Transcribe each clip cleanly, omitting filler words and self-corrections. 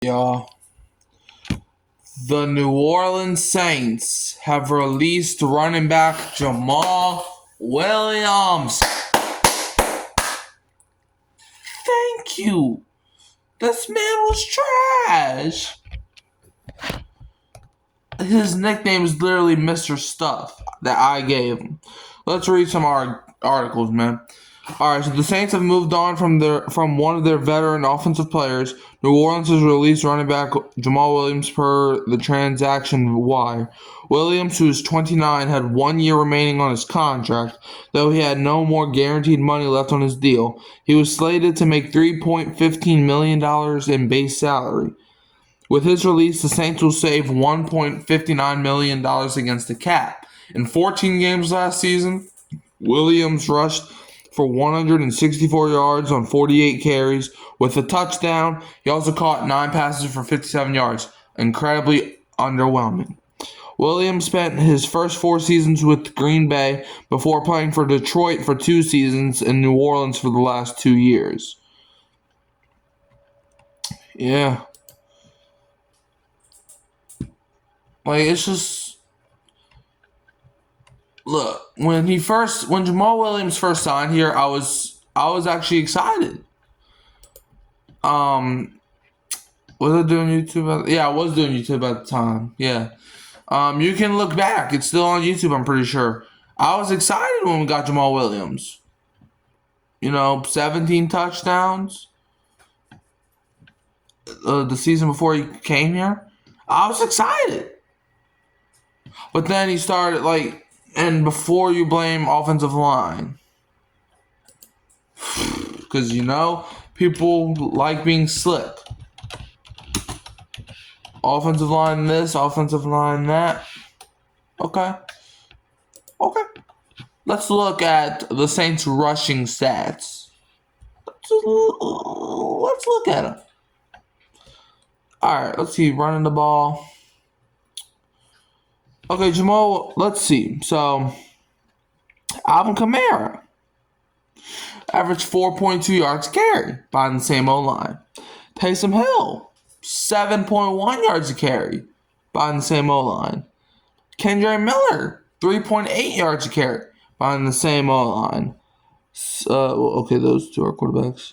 Y'all, the New Orleans Saints have released running back Jamaal Williams. Thank you. This man was trash. His nickname is literally Mr. Stuff that I gave him. Let's read some articles, man. Alright, so the Saints have moved on from one of their veteran offensive players. New Orleans has released running back Jamaal Williams per the transaction wire. Williams, who is 29, had 1 year remaining on his contract, though he had no more guaranteed money left on his deal. He was slated to make $3.15 million in base salary. With his release, the Saints will save $1.59 million against the cap. In 14 games last season, Williams rushed for 164 yards on 48 carries with a touchdown. He also caught 9 passes for 57 yards. Incredibly underwhelming. Williams spent his first 4 seasons with Green Bay before playing for Detroit for 2 seasons and New Orleans for the last 2 years. Yeah. It's just, look, when Jamaal Williams first signed here, I was actually excited. Was I doing YouTube? Yeah, I was doing YouTube at the time. Yeah. You can look back. It's still on YouTube, I'm pretty sure. I was excited when we got Jamaal Williams. 17 touchdowns. The season before he came here. I was excited. But then he started, and before you blame offensive line. Because, people like being slick. Offensive line this, offensive line that. Okay. Let's look at the Saints' rushing stats. Let's look at them. Alright, let's see. Running the ball. Okay, Jamaal, let's see. So, Alvin Kamara averaged 4.2 yards a carry behind the same O-line. Taysom Hill, 7.1 yards a carry behind the same O-line. Kendre Miller, 3.8 yards a carry behind the same O-line. Okay, those two are quarterbacks.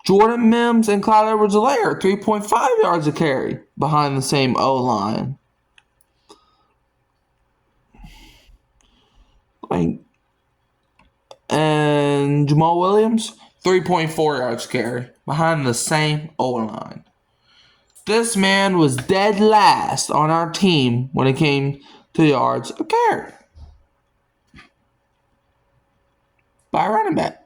Jordan Mims and Clyde Edwards-Helaire, 3.5 yards a carry behind the same O-line. And Jamaal Williams, 3.4 yards carry behind the same O-line. This man was dead last on our team when it came to yards a carry by a running back.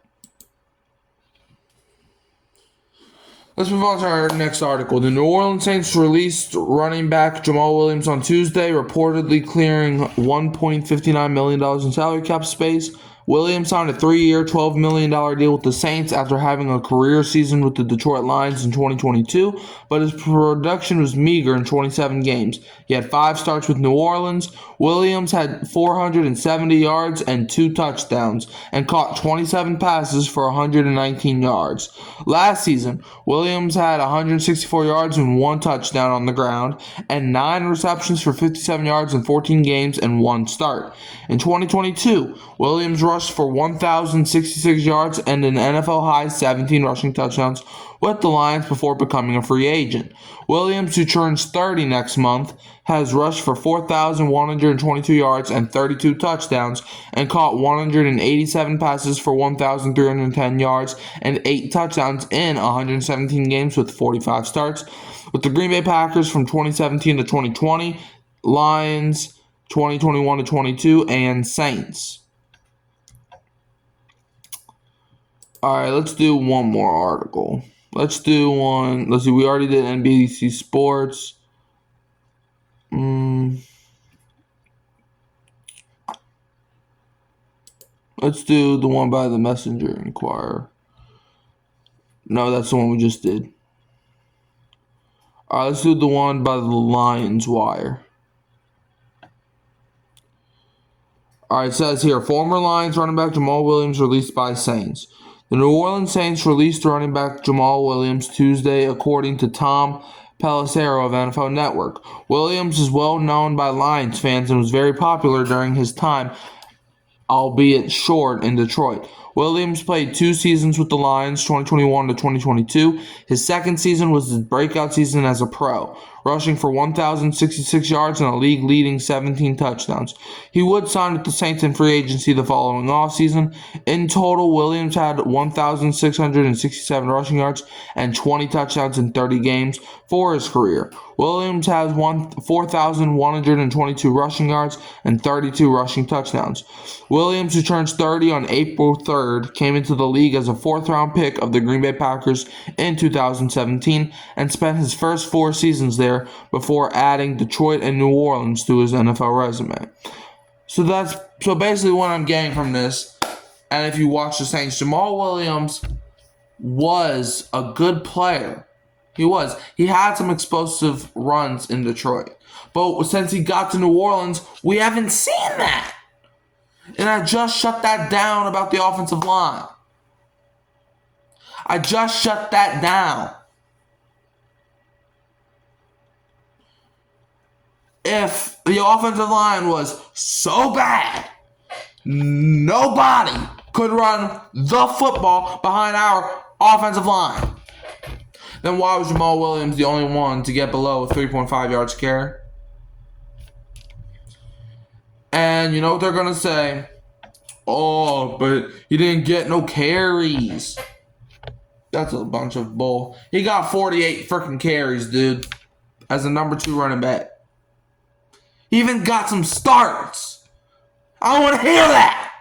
Let's move on to our next article. The New Orleans Saints released running back Jamaal Williams on Tuesday, reportedly clearing $1.59 million in salary cap space. Williams signed a 3-year, $12 million deal with the Saints after having a career season with the Detroit Lions in 2022, but his production was meager in 27 games. He had 5 starts with New Orleans. Williams had 470 yards and 2 touchdowns and caught 27 passes for 119 yards. Last season, Williams had 164 yards and 1 touchdown on the ground and 9 receptions for 57 yards in 14 games and 1 start. In 2022, Williams rushed for 1,066 yards and an NFL high 17 rushing touchdowns with the Lions before becoming a free agent. Williams, who turns 30 next month, has rushed for 4,122 yards and 32 touchdowns and caught 187 passes for 1,310 yards and 8 touchdowns in 117 games with 45 starts. With the Green Bay Packers from 2017 to 2020, Lions 2021 to 22, and Saints. Alright, let's do one more article. Let's do one. Let's see, we already did NBC Sports. Let's do the one by the Messenger Inquirer. No, that's the one we just did. Alright, let's do the one by the Lions Wire. Alright, it says here, former Lions running back Jamaal Williams released by Saints. The New Orleans Saints released running back Jamaal Williams Tuesday, according to Tom Pelissero of NFL Network. Williams is well known by Lions fans and was very popular during his time, albeit short, in Detroit. Williams played 2 seasons with the Lions, 2021 to 2022. His second season was his breakout season as a pro, rushing for 1,066 yards and a league-leading 17 touchdowns. He would sign with the Saints in free agency the following offseason. In total, Williams had 1,667 rushing yards and 20 touchdowns in 30 games for his career. Williams has 4,122 rushing yards and 32 rushing touchdowns. Williams, who turns 30 on April 3rd, came into the league as a 4th-round pick of the Green Bay Packers in 2017 and spent his first 4 seasons there before adding Detroit and New Orleans to his NFL resume. So basically what I'm getting from this, and if you watch the Saints, Jamaal Williams was a good player. He was. He had some explosive runs in Detroit. But since he got to New Orleans, we haven't seen that. And I just shut that down about the offensive line. I just shut that down. If the offensive line was so bad, nobody could run the football behind our offensive line, then why was Jamaal Williams the only one to get below 3.5 yards a carry? And you know what they're going to say? Oh, but he didn't get no carries. That's a bunch of bull. He got 48 freaking carries, dude, as a number 2 running back. He even got some starts. I don't want to hear that.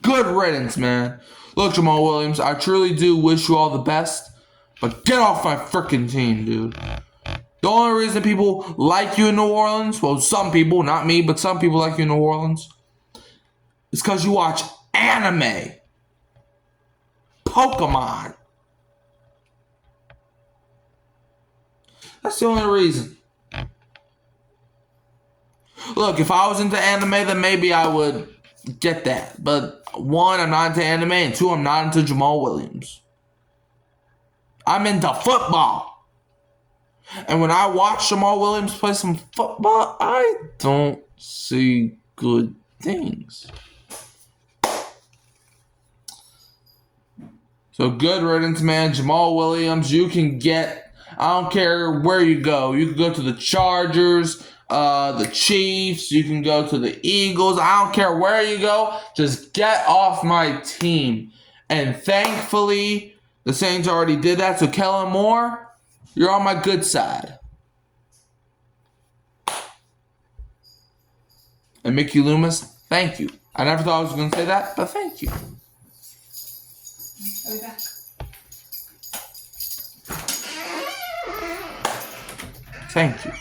Good riddance, man. Look, Jamaal Williams, I truly do wish you all the best, but get off my freaking team, dude. The only reason people like you in New Orleans, well, some people, not me, but some people like you in New Orleans, is because you watch anime. Pokemon. That's the only reason. Look, if I was into anime, then maybe I would get that. But 1, I'm not into anime, and 2, I'm not into Jamaal Williams. I'm into football. And when I watch Jamaal Williams play some football, I don't see good things. So good riddance, man. Jamaal Williams, you can get, I don't care where you go. You can go to the Chargers, the Chiefs. You can go to the Eagles. I don't care where you go. Just get off my team. And thankfully, the Saints already did that. So Kellen Moore, you're on my good side. And Mickey Loomis, thank you. I never thought I was going to say that, but thank you. I'll be back. Thank you.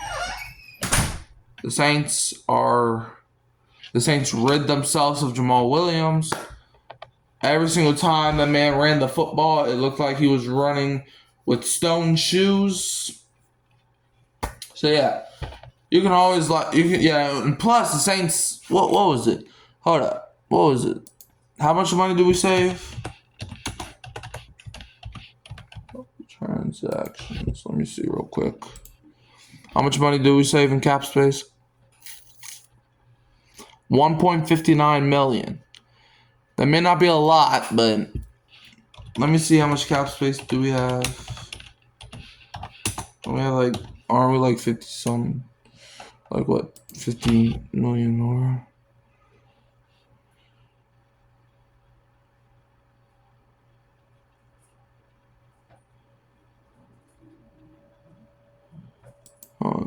The Saints rid themselves of Jamaal Williams. Every single time that man ran the football, it looked like he was running with stone shoes. So yeah, you can always and plus the Saints. What was it? Hold up. What was it? How much money did we save? Transactions. Let me see real quick. How much money did we save in cap space? $1.59 million. That may not be a lot, but let me see how much cap space do we have. We have aren't we 50 something? Like what? 15 million more?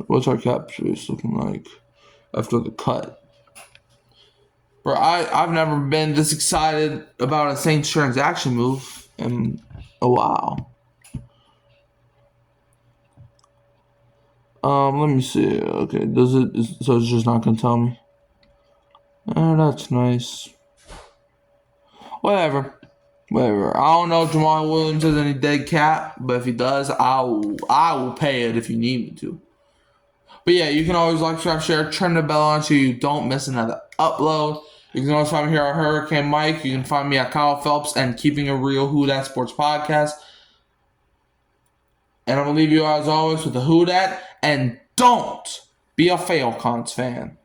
What's our cap space looking like after the cut? Bro, I've never been this excited about a Saints transaction move in a while. Let me see. Okay, so it's just not gonna tell me? Oh, that's nice. Whatever. I don't know if Jamaal Williams has any dead cap, but if he does, I will pay it if you need me to. But yeah, you can always like, subscribe, share, turn the bell on so you don't miss another upload. You can always find me here at Hurricane Mike. You can find me at Kyle Phelps and Keeping It Real Who That Sports Podcast. And I'm going to leave you as always with the who dat. And don't be a Falcons fan.